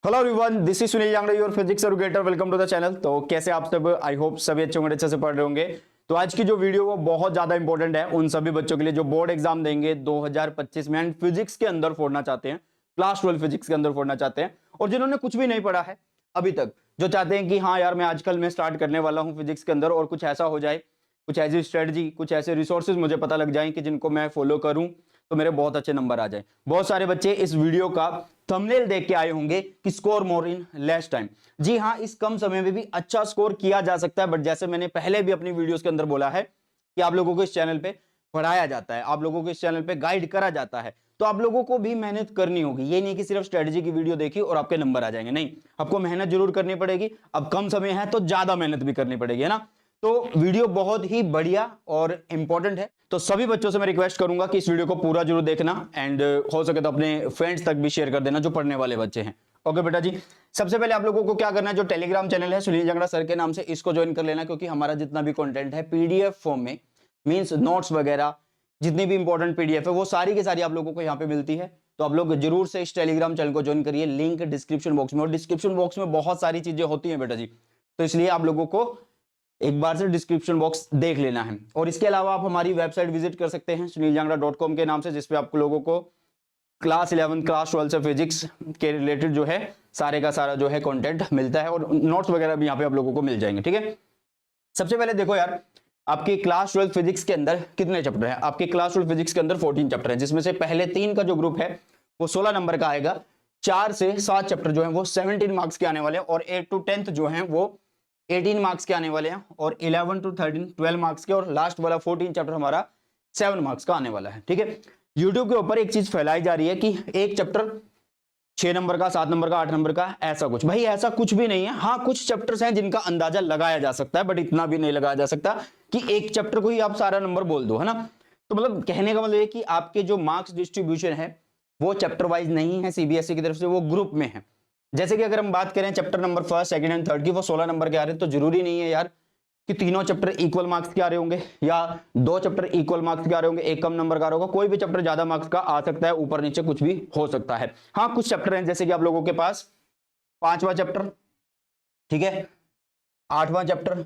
Hello everyone, this is Sunil Jangra, your physics educator. Welcome to the channel. तो कैसे आप सब? आई होप सभी अच्छे होंगे, अच्छे से पढ़ रहे होंगे। तो आज की जो वीडियो वो बहुत ज्यादा इंपॉर्टेंट है उन सभी बच्चों के लिए जो बोर्ड एग्जाम देंगे 2025 में एंड फिजिक्स के अंदर फोड़ना चाहते हैं, क्लास 12 फिजिक्स के अंदर फोड़ना चाहते हैं, और जिन्होंने कुछ भी नहीं पढ़ा है अभी तक, जो चाहते हैं कि हाँ यार मैं आजकल मैं स्टार्ट करने वाला हूँ फिजिक्स के अंदर और कुछ ऐसा हो जाए, कुछ ऐसी स्ट्रेटजी, कुछ ऐसे रिसोर्सेज मुझे पता लग जाएं कि जिनको मैं फॉलो करूं तो मेरे बहुत अच्छे नंबर आ जाए। बहुत सारे बच्चे इस वीडियो का थंबनेल देख के आए होंगे कि score more in less time. जी हाँ, इस कम समय में भी अच्छा स्कोर किया जा सकता है, बट जैसे मैंने पहले भी अपनी वीडियोस के अंदर बोला है कि आप लोगों को इस चैनल पे पढ़ाया जाता है, आप लोगों को इस चैनल पे गाइड करा जाता है, तो आप लोगों को भी मेहनत करनी होगी। ये नहीं कि सिर्फ स्ट्रेटजी की वीडियो देखी और आपके नंबर आ जाएंगे, नहीं, आपको मेहनत जरूर करनी पड़ेगी। अब कम समय है तो ज्यादा मेहनत भी करनी पड़ेगी, है ना। तो वीडियो बहुत ही बढ़िया और इंपॉर्टेंट है, तो सभी बच्चों से मैं रिक्वेस्ट करूंगा कि इस वीडियो को पूरा जरूर देखना एंड हो सके तो अपने फ्रेंड्स तक भी शेयर कर देना जो पढ़ने वाले बच्चे हैं। ओके बेटा जी, सबसे पहले आप लोगों को क्या करना है, जो टेलीग्राम चैनल है सुनील जांगड़ा सर के नाम से, इसको ज्वाइन कर लेना, क्योंकि हमारा जितना भी कंटेंट है पीडीएफ फॉर्म में, मींस नोट्स वगैरह, जितनी भी इंपॉर्टेंट पीडीएफ है वो सारी की सारी आप लोगों को यहाँ पे मिलती है। तो आप लोग जरूर से इस टेलीग्राम चैनल को ज्वाइन करिए, लिंक डिस्क्रिप्शन बॉक्स में, और डिस्क्रिप्शन बॉक्स में बहुत सारी चीजें होती हैं बेटा जी, तो इसलिए आप लोगों को एक बार से डिस्क्रिप्शन बॉक्स देख लेना है। और इसके अलावा आप हमारी वेबसाइट विजिट कर सकते हैं suniljangra.com के नाम से, जिसपे आप लोगों को क्लास 11 क्लास 12 से फिजिक्स के रिलेटेड जो है सारे का सारा जो है कंटेंट मिलता है, और नोट्स वगैरह भी यहाँ पे आप लोगों को मिल जाएंगे। ठीक है, सबसे पहले देखो यार, आपकी क्लास 12 फिजिक्स के अंदर कितने चैप्टर है? आपकी क्लास 12 फिजिक्स के अंदर 14 चैप्टर है, जिसमें से पहले 3 का जो ग्रुप है वो 16 नंबर का आएगा। 4 से 7 चैप्टर जो है वो 17 मार्क्स के आने वाले हैं, और 8 to 10th जो है वो 18 मार्क्स के आने वाले हैं, और 11 to 13 12 मार्क्स के, और लास्ट वाला 14 चैप्टर हमारा 7 मार्क्स का आने वाला है। ठीक है, यूट्यूब के ऊपर एक चीज फैलाई जा रही है कि एक चैप्टर 6 नंबर का, 7 नंबर का, 8 नंबर का, ऐसा कुछ। भाई ऐसा कुछ भी नहीं है। हाँ, कुछ चैप्टर्स हैं जिनका अंदाजा लगाया जा सकता है, बट इतना भी नहीं लगाया जा सकता कि एक चैप्टर को ही आप सारा नंबर बोल दो, है ना। तो मतलब कहने का मतलब ये कि आपके जो मार्क्स डिस्ट्रीब्यूशन है वो चैप्टर वाइज नहीं है सीबीएसई की तरफ से, वो ग्रुप में है। जैसे कि अगर हम बात करें chapter number 1st, 2nd and 3rd की, वो 16 नंबर के आ रहे हैं, तो जरूरी नहीं है यार कि तीनों चैप्टर इक्वल मार्क्स के आ रहे होंगे, या 2 चैप्टर इक्वल मार्क्स के आ रहे होंगे, एक कम नंबर का आ रहा होगा। कोई भी चैप्टर ज्यादा मार्क्स का आ सकता है, ऊपर नीचे कुछ भी हो सकता है। हाँ, कुछ चैप्टर हैं जैसे कि आप लोगों के पास 5वां चैप्टर, ठीक है, 8वां चैप्टर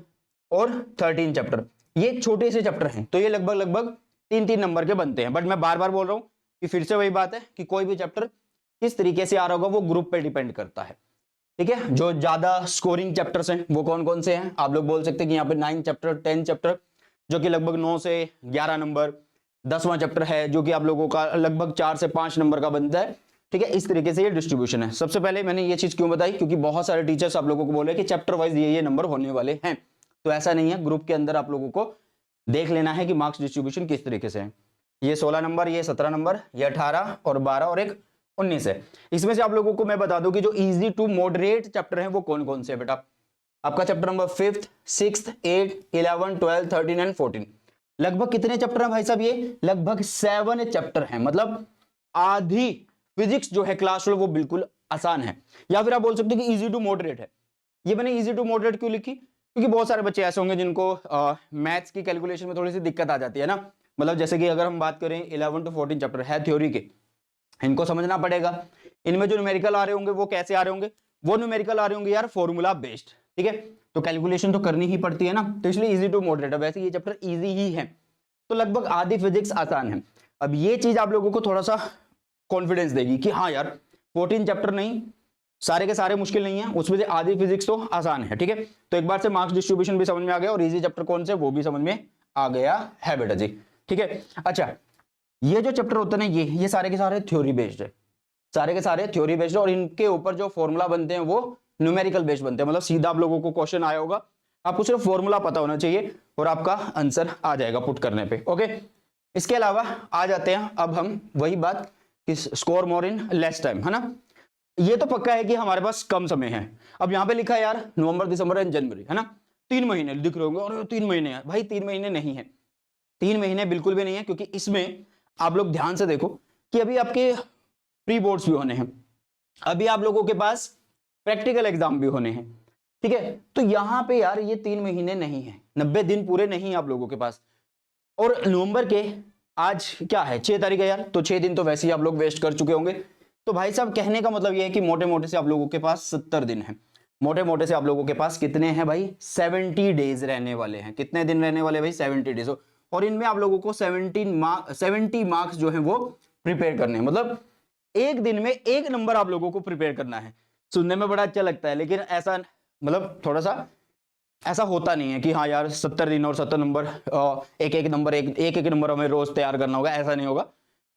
और 13 चैप्टर, ये छोटे से चैप्टर हैं, तो ये लगभग लगभग 3-3 नंबर के बनते हैं। बट मैं बार बार बोल रहा हूं कि फिर से वही बात है कि कोई भी चैप्टर किस तरीके से आ रहा होगा वो ग्रुप पे डिपेंड करता है। ठीक है, जो ज्यादा स्कोरिंग चैप्टर्स हैं वो कौन कौन से हैं? आप लोग बोल सकते हैं कि यहाँ पे 9 चैप्टर, 10 चैप्टर जो कि लगभग 9 से 11 नंबर, 10वां चैप्टर है जो कि आप लोगों का लगभग 4 से 5 नंबर का बनता है। ठीक है, इस तरीके से ये डिस्ट्रीब्यूशन है। सबसे पहले मैंने ये चीज क्यों बताई, क्योंकि बहुत सारे टीचर्स आप लोगों को बोले कि चैप्टर वाइज ये नंबर होने वाले हैं, तो ऐसा नहीं है। ग्रुप के अंदर आप लोगों को देख लेना है कि मार्क्स डिस्ट्रीब्यूशन किस तरीके से है। ये 16 नंबर, ये 17 नंबर, ये 18 और 12 और एक 19 है। इसमें से आप लोगों को मैं बता दूं कि जो इजी टू मॉडरेट चैप्टर हैं वो कौन कौन से है बेटा। आपका chapter number 5th, 6th, 8th, 11, 12, 13 and 14। लगभग कितने चैप्टर हैं भाई साहब? ये लगभग 7 चैप्टर हैं, मतलब आधी फिजिक्स जो है क्लास 12 वो बिल्कुल आसान है, या फिर आप बोल सकते हो कि इजी टू मॉडरेट है। ये मैंने इजी टू मॉडरेट क्यों लिखी, क्योंकि बहुत सारे बच्चे ऐसे होंगे जिनको मैथ्स की कैलकुलेशन में थोड़ी सी दिक्कत आ जाती है ना। मतलब जैसे कि अगर हम बात करें 11 to 14 चैप्टर है थ्योरी के, इनको समझना पड़ेगा। इनमें जो न्यूमेरिकल आ रहे होंगे वो कैसे आ रहे होंगे? वो न्यूमेरिकल आ रहे होंगे यार फॉर्मूला बेस्ड। ठीक है, तो कैलकुलेशन तो करनी ही पड़ती है ना, तो इसलिए इजी टू मॉडरेट है। वैसे ये चैप्टर इजी ही है, तो लगभग आधी फिजिक्स आसान है। अब ये चीज आप लोगों को थोड़ा सा कॉन्फिडेंस देगी कि हाँ यार 14 चैप्टर नहीं, सारे के सारे मुश्किल नहीं है, उसमें से आधी फिजिक्स तो आसान है। ठीक है, तो एक बार से मार्क्स डिस्ट्रीब्यूशन भी समझ में आ गया और इजी चैप्टर कौन से वो भी समझ में आ गया है बेटा जी। ठीक है, अच्छा, ये जो चैप्टर होते हैं ना, ये सारे के सारे थ्योरी बेस्ड है, सारे के सारे थ्योरी बेस्ड है, और इनके ऊपर जो फॉर्मूला बनते हैं वो न्यूमेरिकल बेस्ड बनते हैं। मतलब सीधा आप लोगों को क्वेश्चन आया होगा, आपको सिर्फ फॉर्मूला पता होना चाहिए और आपका आंसर आ जाएगा पुट करने पे। ओके, इसके अलावा आ जाते हैं अब हम वही बात कि score more in less time, है ना। ये तो पक्का है कि हमारे पास कम समय है। अब यहाँ पे लिखा है यार नवंबर, दिसंबर एंड जनवरी, है ना, 3 महीने दिख रहे होंगे, और 3 महीने है। भाई 3 महीने नहीं है, 3 महीने बिल्कुल भी नहीं है, क्योंकि इसमें आप लोग ध्यान से देखो कि अभी आपके प्री बोर्ड्स भी होने हैं, अभी आप लोगों के पास प्रैक्टिकल एग्जाम भी होने हैं। ठीक है, तो यहां पे यार ये 3 महीने नहीं है, 90 दिन पूरे नहीं आप लोगों के पास। और नवंबर के आज क्या है, 6 तारीख है यार, तो 6 दिन तो वैसे ही आप लोग वेस्ट कर चुके होंगे। तो भाई साहब कहने का मतलब ये है कि मोटे मोटे से आप लोगों के पास 70 दिन है। मोटे मोटे से आप लोगों के पास कितने हैं भाई, 70 डेज रहने वाले हैं। कितने दिन रहने वाले भाई, 70 डेज। और इनमें आप लोगों को 70 मार्क्स जो है वो प्रिपेयर करने हैं। मतलब एक दिन में एक नंबर आप लोगों को प्रिपेयर करना है। सुनने में बड़ा अच्छा लगता है, लेकिन ऐसा मतलब थोड़ा सा ऐसा होता नहीं है कि हाँ यार 70 दिन और 70 नंबर, एक एक नंबर हमें रोज तैयार करना होगा, ऐसा नहीं होगा।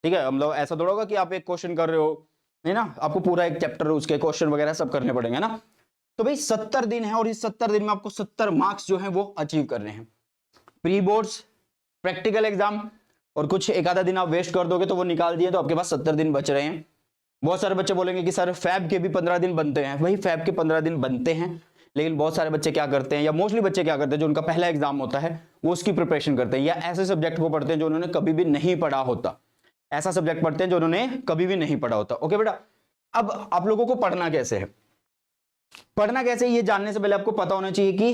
ठीक है, मतलब ऐसा थोड़ा होगा कि आप एक क्वेश्चन कर रहे हो, है ना, आपको पूरा एक चैप्टर उसके क्वेश्चन वगैरह सब करने पड़ेंगे ना। तो भाई 70 दिन है और इस 70 दिन में आपको 70 मार्क्स जो है वो अचीव करने हैं। प्री बोर्ड्स, प्रैक्टिकल एग्जाम और कुछ एक आधा दिन आप वेस्ट कर दोगे तो वो निकाल दिए, तो आपके पास 70 दिन बच रहे हैं। बहुत सारे बच्चे बोलेंगे कि सर फैब के भी 15 दिन बनते हैं। वही फैब के 15 दिन बनते हैं, लेकिन बहुत सारे बच्चे क्या करते हैं, या मोस्टली बच्चे क्या करते हैं, जो उनका पहला एग्जाम होता है वो उसकी प्रिपरेशन करते हैं, या ऐसे सब्जेक्ट को पढ़ते हैं जो उन्होंने कभी भी नहीं पढ़ा होता। ऐसा सब्जेक्ट पढ़ते हैं जो उन्होंने कभी भी नहीं पढ़ा होता। ओके बेटा, अब आप लोगों को पढ़ना कैसे है, पढ़ना कैसे ये जानने से पहले आपको पता होना चाहिए कि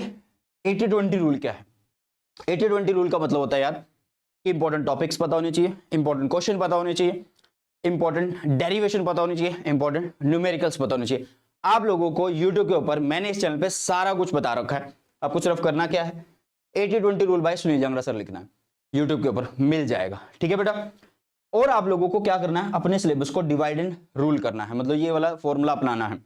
80-20 रूल क्या है। 80-20 रूल का मतलब होता है यार, इंपॉर्टेंट टॉपिक्स पता होने चाहिए, इंपॉर्टेंट क्वेश्चन पता होने चाहिए, इंपॉर्टेंट डेरिवेशन पता होनी चाहिए, इंपॉर्टेंट न्यूमेरिकल्स पता होने चाहिए। आप लोगों को यूट्यूब के ऊपर मैंने इस चैनल पे सारा कुछ बता रखा है। आपको सिर्फ करना क्या है, 80-20 rule by Sunil Jangra sir लिखना है, यूट्यूब के ऊपर मिल जाएगा। ठीक है बेटा, और आप लोगों को क्या करना है, अपने सिलेबस को डिवाइड एंड रूल करना है। मतलब ये वाला फॉर्मूला अपनाना है।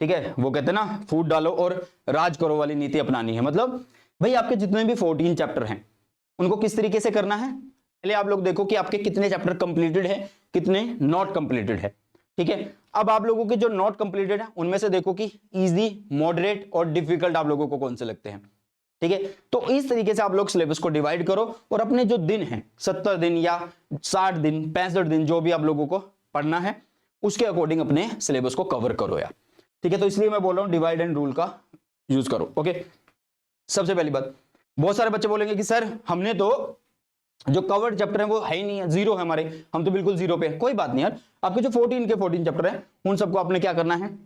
ठीक है, वो कहते हैं ना फूट डालो और राज करो वाली नीति अपनानी है। मतलब भाई आपके जितने भी 14 चैप्टर हैं उनको किस तरीके से करना है, पहले आप लोग देखो कि आपके कितने चैप्टर कंप्लीटेड है, कितने नॉट कंप्लीटेड है। ठीक है, अब आप लोगों के जो नॉट कंप्लीटेड है उनमें से देखो कि इजी, मॉडरेट और डिफिकल्ट आप लोगों को कौन से लगते हैं। ठीक है, तो इस तरीके से आप लोग सिलेबस को डिवाइड करो और अपने जो दिन हैं 70 दिन या 60 दिन 65 दिन जो भी आप लोगों को पढ़ना है उसके अकॉर्डिंग अपने सिलेबस को कवर करो यार। ठीक है, तो इसलिए मैं बोल रहा हूं डिवाइड एंड रूल का यूज करो। ओके, सबसे पहली बात, बहुत सारे बच्चे बोलेंगे कि सर हमने तो जो कवर्ड चैप्टर है वो है ही नहीं है, जीरो है हमारे, हम तो बिल्कुल जीरो पे है। कोई बात नहीं यार, आपके जो 14 के 14 चैप्टर है उन सबको आपने क्या करना है,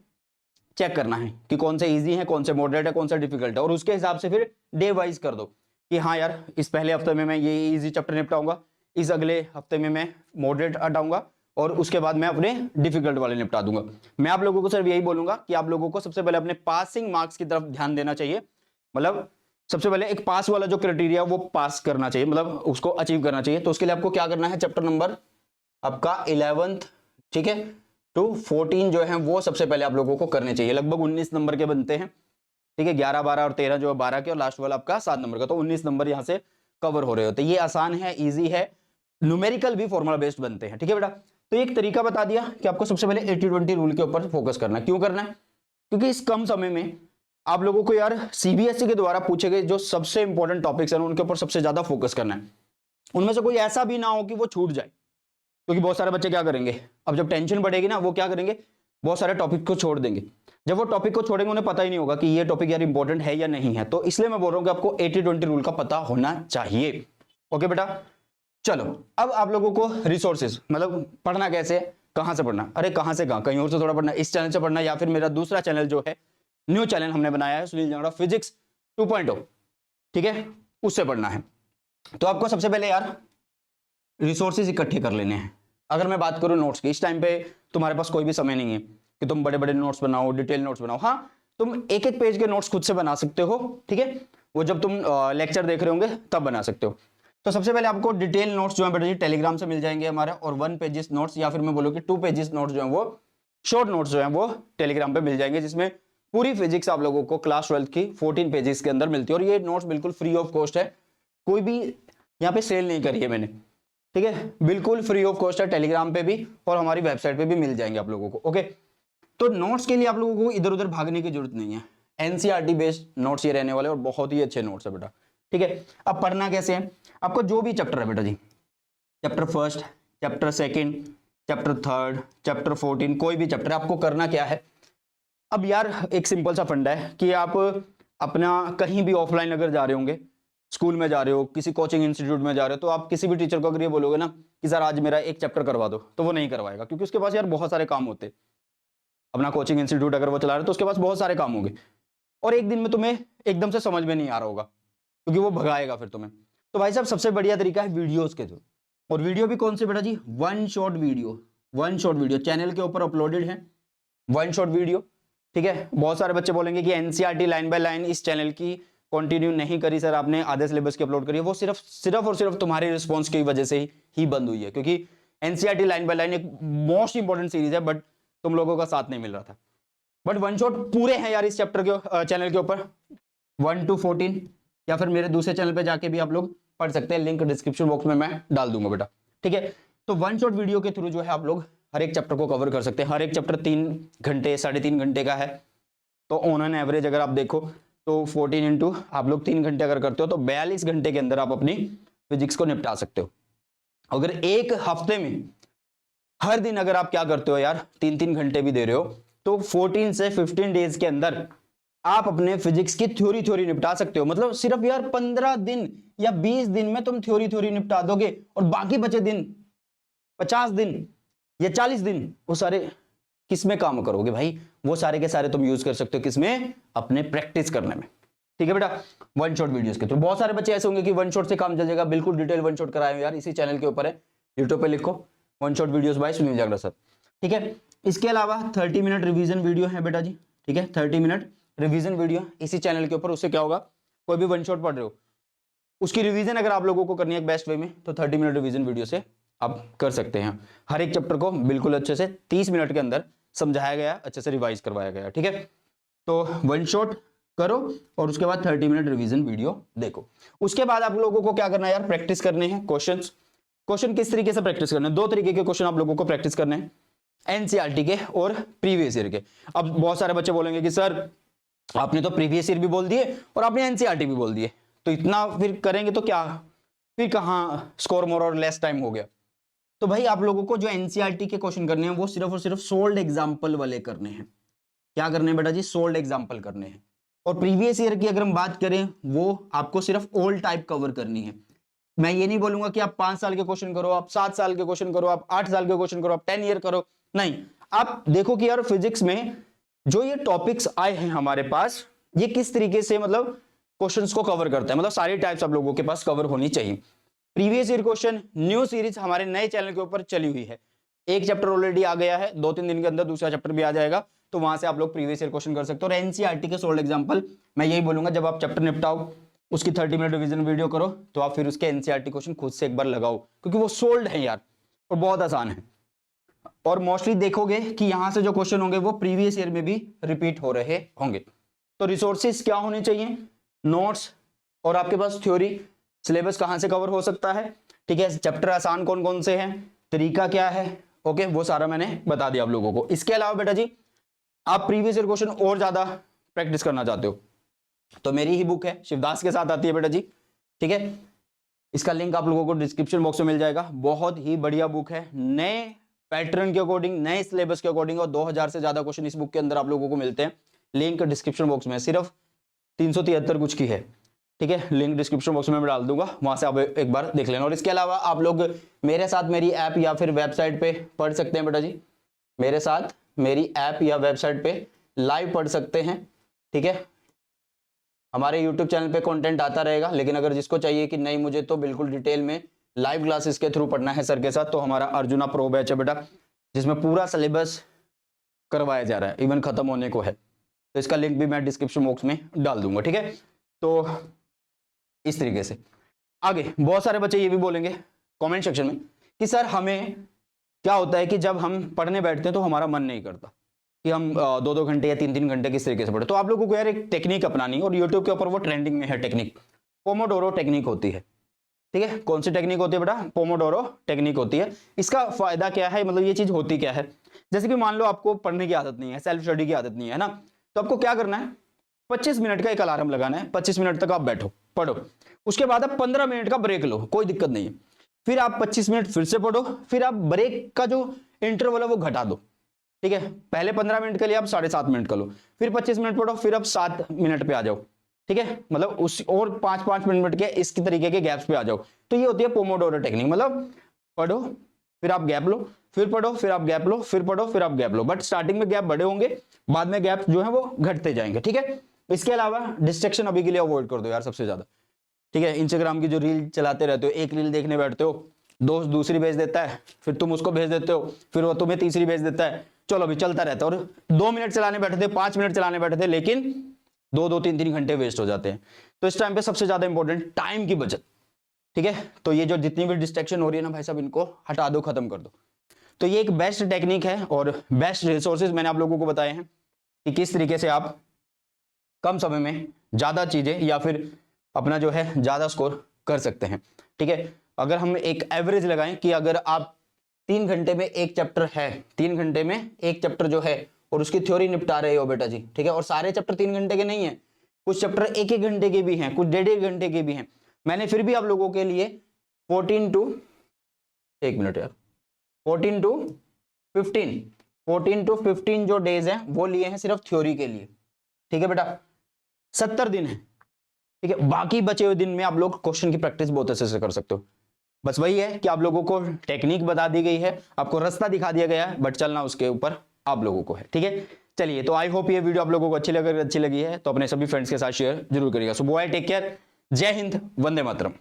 चेक करना है कि कौन से इजी है, कौन से मॉडरेट है, कौन सा डिफिकल्ट है, और उसके हिसाब से फिर डे वाइज कर दो कि हाँ यार इस पहले हफ्ते में मैं ये इजी चैप्टर निपटाऊंगा, इस अगले हफ्ते में मैं मॉडरेट हटाऊंगा और उसके बाद मैं अपने डिफिकल्ट वाले निपटा दूंगा। मैं आप लोगों को सिर्फ यही बोलूंगा कि आप लोगों को सबसे पहले अपने पासिंग मार्क्स की तरफ ध्यान देना चाहिए। मतलब सबसे पहले एक पास वाला जो क्राइटेरिया वो पास करना चाहिए, मतलब उसको अचीव करना चाहिए। तो उसके लिए आपको क्या करना है, चैप्टर नंबर आपका 11th, ठीक है, टू 14 जो है वो सबसे पहले आप लोगों को करने चाहिए। लगभग 19 नंबर के बनते हैं। ठीक है, 11, 12 और 13 जो है 12 के, और लास्ट वाला आपका 7 नंबर का, तो 19 नंबर यहां से कवर हो रहे होते हैं। ये आसान है, इजी है, न्यूमेरिकल भी फॉर्मूला बेस्ड बनते हैं। ठीक है बेटा, तो एक तरीका बता दिया कि आपको सबसे पहले 80-20 रूल के ऊपर फोकस करना है। क्यों करना है, क्योंकि इस कम समय में आप लोगों को यार सीबीएसई के द्वारा पूछे गए जो सबसे इंपॉर्टेंट टॉपिक्स हैं उनके ऊपर सबसे ज्यादा फोकस करना है। उनमें से कोई ऐसा भी ना हो कि वो छूट जाए, क्योंकि बहुत सारे बच्चे क्या करेंगे, अब जब टेंशन बढ़ेगी ना वो क्या करेंगे, बहुत सारे टॉपिक को छोड़ देंगे। जब वो टॉपिक को छोड़ेंगे उन्हें पता ही नहीं होगा कि ये टॉपिक यार इंपॉर्टेंट है या नहीं है। तो इसलिए मैं बोल रहा हूं कि आपको 80-20 रूल का पता होना चाहिए। ओके बेटा, चलो अब आप लोगों को रिसोर्सेज, मतलब पढ़ना कैसे, कहां से पढ़ना, अरे कहां से कहां, कहीं और से थोड़ा पढ़ना, इस चैनल से पढ़ना या फिर मेरा दूसरा चैनल जो है न्यू चैनल हमने बनाया है सुनील जांगड़ा फिजिक्स 2.0, ठीक है, उससे पढ़ना है। तो आपको सबसे पहले यार रिसोर्सेज इकट्ठे कर लेने हैं। अगर मैं बात करूं नोट्स की, इस टाइम पे तुम्हारे पास कोई भी समय नहीं है कि तुम बड़े बड़े नोट्स बनाओ, डिटेल नोट्स बनाओ। हाँ, तुम एक एक पेज के नोट्स खुद से बना सकते हो। ठीक है, वो जब तुम लेक्चर देख रहे होंगे तब बना सकते हो। तो सबसे पहले आपको डिटेल नोट्स जो है बेटा जी टेलीग्राम से मिल जाएंगे हमारे, और 1 पेजेस नोट्स या फिर मैं बोलूँ कि 2 पेजेस नोट्स जो है वो शॉर्ट नोट्स जो है वो टेलीग्राम पे मिल जाएंगे, जिसमें पूरी फिजिक्स आप लोगों को क्लास 12 की 14 पेजेस के अंदर मिलती है। और ये नोट्स बिल्कुल फ्री ऑफ कॉस्ट है, कोई भी यहाँ पे सेल नहीं करी है मैंने। ठीक है, बिल्कुल फ्री ऑफ कॉस्ट है, टेलीग्राम पे भी और हमारी वेबसाइट पे भी मिल जाएंगे आप लोगों को। ओके, तो नोट्स के लिए आप लोगों को इधर उधर भागने की जरूरत नहीं है, एनसीईआरटी बेस्ड नोट्स ये रहने वाले और बहुत ही अच्छे नोट्स है बेटा। ठीक है, अब पढ़ना कैसे है, आपको जो भी चैप्टर है बेटा जी, चैप्टर 1, चैप्टर 2, चैप्टर 3, चैप्टर 14, कोई भी चैप्टर, आपको करना क्या है। अब यार एक सिंपल सा फंडा है कि आप अपना कहीं भी ऑफलाइन अगर जा रहे होंगे, स्कूल में जा रहे हो, किसी कोचिंग इंस्टीट्यूट में जा रहे हो, तो आप किसी भी टीचर को अगर ये बोलोगे ना कि सर आज मेरा एक चैप्टर करवा दो, तो वो नहीं करवाएगा, क्योंकि उसके पास यार बहुत सारे काम होते। अपना कोचिंग इंस्टीट्यूट अगर वो चला रहे हो तो उसके पास बहुत सारे काम होंगे, और एक दिन में तुम्हें एकदम से समझ में नहीं आ रहा होगा, क्योंकि वो भगाएगा फिर तुम्हें। तो भाई साहब सबसे बढ़िया तरीका है वीडियोस के थ्रू, और वीडियो भी कौन से बेटा जी, 1 shot video, one shot video channel के ऊपर अपलोडेड है, वन शॉट वीडियो। ठीक है, बहुत सारे बच्चे बोलेंगे कि एनसीईआरटी लाइन बाय लाइन इस चैनल की कंटिन्यू नहीं करी सर आपने, आधे सिलेबस की अपलोड करी है। वो सिर्फ और सिर्फ तुम्हारे रिस्पॉन्स की वजह से ही बंद हुई है, क्योंकि एनसीईआरटी लाइन बाय लाइन एक मोस्ट इंपॉर्टेंट सीरीज है, बट तुम लोगों का साथ नहीं मिल रहा था। बट वन शॉट पूरे हैं यार इस चैप्टर के चैनल के ऊपर 1 to 14, या फिर मेरे दूसरे चैनल पे जाके भी आप लोग पढ़ सकते हैं, लिंक डिस्क्रिप्शन बॉक्स में मैं डाल दूंगा बेटा। ठीक है, तो वन शॉट वीडियो के थ्रू जो है आप लोग हर एक चैप्टर को कवर कर सकते हैं। हर एक चैप्टर 3 घंटे 3.5 घंटे का है, तो ऑन एन एवरेज अगर आप देखो तो 14 इंटू आप लोग 3 घंटे अगर करते हो तो 42 घंटे के अंदर आप अपनी फिजिक्स को निपटा सकते हो। अगर एक हफ्ते में हर दिन अगर आप क्या करते हो यार 3-3 घंटे भी दे रहे हो, तो 14 से 15 डेज के अंदर आप अपने फिजिक्स की थ्योरी निपटा सकते हो। मतलब सिर्फ यार 15 दिन या 20 दिन में तुम थ्योरी निपटा दोगे, और बाकी बचे दिन 50 दिन या 40 दिन वो सारे किसमें काम करोगे भाई? वो सारे के सारे तुम यूज कर सकते हो किसमें? अपने प्रैक्टिस करने में। ठीक है बेटा, वन शॉट वीडियोस के थ्रू। बहुत सारे बच्चे ऐसे होंगे कि वन शॉट से काम चल जाएगा, बिल्कुल डिटेल वन शॉट कराए यार, इसी चैनल के ऊपर है, यूट्यूब पे लिखो one shot videos by Sunil Jagra sir. ठीक है, इसके अलावा 30 मिनट रिवीजन वीडियो है बेटा जी। ठीक है, 30 मिनट रिवीजन वीडियो इसी चैनल के ऊपर। उससे क्या होगा, कोई भी वन शॉट पढ़ रहे हो उसकी रिवीजन अगर आप लोगों को करनी है बेस्ट वे में, तो 30 मिनट रिवीजन वीडियो से आप कर सकते हैं। हर एक चैप्टर को बिल्कुल अच्छे से 30 मिनट के अंदर समझाया गया, अच्छे से रिवाइज करवाया गया। ठीक है, तो वन शॉट करो और उसके बाद 30 मिनट रिवीजन वीडियो देखो। उसके बाद आप लोगों को क्या करना है यार, प्रैक्टिस करने हैं क्वेश्चन किस तरीके से प्रैक्टिस करना है? 2 तरीके के क्वेश्चन आप लोगों को प्रैक्टिस करने हैं, एनसीईआरटी के और प्रीवियस ईयर के। अब बहुत सारे बच्चे बोलेंगे कि सर आपने तो प्रीवियस ईयर भी बोल दिए और आपने एनसीईआरटी भी बोल दिए, तो इतना फिर करेंगे तो क्या, फिर कहाँ स्कोर मोर और लेस टाइम हो गया? तो भाई आप लोगों को जो एनसीईआरटी के क्वेश्चन करने हैं वो सिर्फ और सिर्फ सोल्ड एग्जाम्पल वाले करने हैं। क्या करने हैं बेटा जी? सोल्ड एग्जाम्पल करने हैं। और प्रीवियस ईयर की अगर हम बात करें, वो आपको सिर्फ ओल्ड टाइप कवर करनी है। मैं ये नहीं बोलूंगा कि आप 5 साल के क्वेश्चन करो, आप 7 साल के क्वेश्चन करो, आप 8 साल के क्वेश्चन करो, आप 10 ईयर करो, नहीं। आप देखो कि यार फिजिक्स में जो ये टॉपिक्स आए हैं हमारे पास, ये किस तरीके से मतलब क्वेश्चंस को कवर करता है। मतलब सारी टाइप्स आप लोगों के पास कवर होनी चाहिए। Previous year question new series हमारे नए चैनल के ऊपर चली हुई है, एक चैप्टर ऑलरेडी आ गया है, 2-3 दिन के अंदर दूसरा चैप्टर भी आ जाएगा, तो वहां से आप लोग प्रीवियस ईयर क्वेश्चन कर सकते हो। और एनसीईआरटी के सोल्ड एग्जांपल मैं यही बोलूंगा, जब आप चैप्टर निपटाओ उसकी 30 मिनट रिवीजन वीडियो करो, तो आप फिर उसके एनसीईआरटी क्वेश्चन खुद से एक बार लगाओ, क्योंकि वो सोल्ड है यार और बहुत आसान है। और मोस्टली देखोगे कि यहां से जो क्वेश्चन होंगे वो प्रीवियस ईयर में भी रिपीट हो रहे होंगे। तो रिसोर्सेज क्या होने चाहिए? नोट्स, और आपके पास थ्योरी, सिलेबस कहां से कवर हो सकता है, ठीक है, चैप्टर आसान कौन कौन से हैं, तरीका क्या है, ओके, वो सारा मैंने बता दिया आप लोगों को। इसके अलावा बेटा जी आप प्रीवियस ईयर क्वेश्चन और ज्यादा प्रैक्टिस करना चाहते हो, तो मेरी ही बुक है, शिवदास के साथ आती है बेटा जी। ठीक है, इसका लिंक आप लोगों को डिस्क्रिप्शन बॉक्स में मिल जाएगा। बहुत ही बढ़िया बुक है, नए पैटर्न के अकॉर्डिंग, नए सिलेबस के अकॉर्डिंग, और 2000 से ज्यादा क्वेश्चन इस बुक के अंदर आप लोगों को मिलते हैं। लिंक डिस्क्रिप्शन बॉक्स में, सिर्फ 373 कुछ की है। ठीक है, लिंक डिस्क्रिप्शन बॉक्स में मैं डाल दूंगा, वहां से आप एक बार देख लेना। और इसके अलावा आप लोग मेरे साथ मेरी ऐप या फिर वेबसाइट पे पढ़ सकते हैं बेटा जी, मेरे साथ मेरी ऐप या वेबसाइट पे लाइव पढ़ सकते हैं। ठीक है, हमारे यूट्यूब चैनल पे कंटेंट आता रहेगा, लेकिन अगर जिसको चाहिए कि नहीं मुझे तो बिल्कुल डिटेल में लाइव क्लासेस के थ्रू पढ़ना है सर के साथ, तो हमारा अर्जुना प्रो बैच है बेटा, जिसमें पूरा सिलेबस करवाया जा रहा है, इवन खत्म होने को है। तो इसका लिंक भी मैं डिस्क्रिप्शन बॉक्स में डाल दूंगा। ठीक है, तो इस तरीके से आगे बहुत सारे बच्चे ये भी बोलेंगे कमेंट सेक्शन में कि सर हमें क्या होता है कि जब हम पढ़ने बैठते हैं तो हमारा मन नहीं करता कि हम 2-2 घंटे या 3-3 घंटे किस तरीके से पढ़े। तो आप लोगों को यार एक टेक्निक अपनानी है, और यूट्यूब के ऊपर वो ट्रेंडिंग में है टेक्निक, पोमोडोरो टेक्निक होती है। ठीक है, कौन सी टेक्निक होती है बेटा? पोमोडोरो टेक्निक होती है। इसका फायदा क्या है, मतलब ये चीज होती क्या है? जैसे कि मान लो आपको पढ़ने की आदत नहीं है, सेल्फ स्टडी की आदत नहीं है ना, तो आपको क्या करना है, 25 मिनट का एक अलार्म लगाना है, 25 मिनट तक आप बैठो पढ़ो, उसके बाद आप 15 मिनट का ब्रेक लो, कोई दिक्कत नहीं है, फिर आप 25 मिनट फिर से पढ़ो, फिर आप ब्रेक का जो इंटरवल है वो घटा दो। ठीक है, पहले 15 मिनट के लिए आप 7.5 मिनट कर लो, फिर 25 मिनट पढ़ो, फिर आप 7 मिनट पे आ जाओ। ठीक है, मतलब उस और 5-5 मिनट के इसकी तरीके के गैप्स पे आ जाओ। तो ये होती है पोमोडोरो टेक्निक, मतलब पढ़ो फिर आप गैप लो, फिर पढ़ो फिर आप गैप लो, फिर पढ़ो फिर आप गैप लो। बट स्टार्टिंग में गैप बड़े होंगे, बाद में गैप जो है वो घटते जाएंगे। ठीक है, इसके अलावा डिस्ट्रैक्शन अभी के लिए अवॉइड कर दो यार सबसे ज्यादा। ठीक है, इंस्टाग्राम की जो रील चलाते रहते हो, एक रील देखने बैठते हो दोस्त दूसरी भेज देता है, फिर तुम उसको भेज देते हो, फिर वो तुम्हें तीसरी भेज देता है, चलो अभी चलता रहता है। और 2 मिनट चलाने बैठे थे, 5 मिनट चलाने बैठे थे, लेकिन 2-2, 3-3 घंटे वेस्ट हो जाते हैं। तो इस टाइम पे सबसे ज्यादा इंपॉर्टेंट टाइम की बचत, ठीक है। तो ये जो जितनी भी डिस्ट्रैक्शन हो रही है ना भाई साहब, इनको हटा दो, खत्म कर दो। तो ये एक बेस्ट टेक्निक है और बेस्ट रिसोर्सेज मैंने आप लोगों को बताए हैं कि किस तरीके से आप कम समय में ज्यादा चीजें या फिर अपना जो है ज्यादा स्कोर कर सकते हैं, ठीक है। अगर हम एक एवरेज लगाएं कि अगर आप 3 घंटे में एक चैप्टर है, 3 घंटे में एक चैप्टर जो है और उसकी थ्योरी निपटा रहे हो बेटा जी, ठीक है। और सारे चैप्टर 3 घंटे के नहीं है, कुछ चैप्टर 1-1 घंटे के भी हैं, कुछ 1.5 घंटे के भी हैं। मैंने फिर भी आप लोगों के लिए 14 to 15 जो डेज हैं वो लिए हैं सिर्फ थ्योरी के लिए, ठीक है बेटा। 70 दिन है, ठीक है। बाकी बचे हुए दिन में आप लोग क्वेश्चन की प्रैक्टिस बहुत अच्छे से कर सकते हो। बस वही है कि आप लोगों को टेक्निक बता दी गई है, आपको रास्ता दिखा दिया गया है, बट चलना उसके ऊपर आप लोगों को है, ठीक है। चलिए, तो आई होप ये वीडियो आप लोगों को अच्छी लगी है तो अपने सभी फ्रेंड्स के साथ शेयर जरूर करिएगा। सो बॉय, टेक केयर, जय हिंद, वंदे मातरम।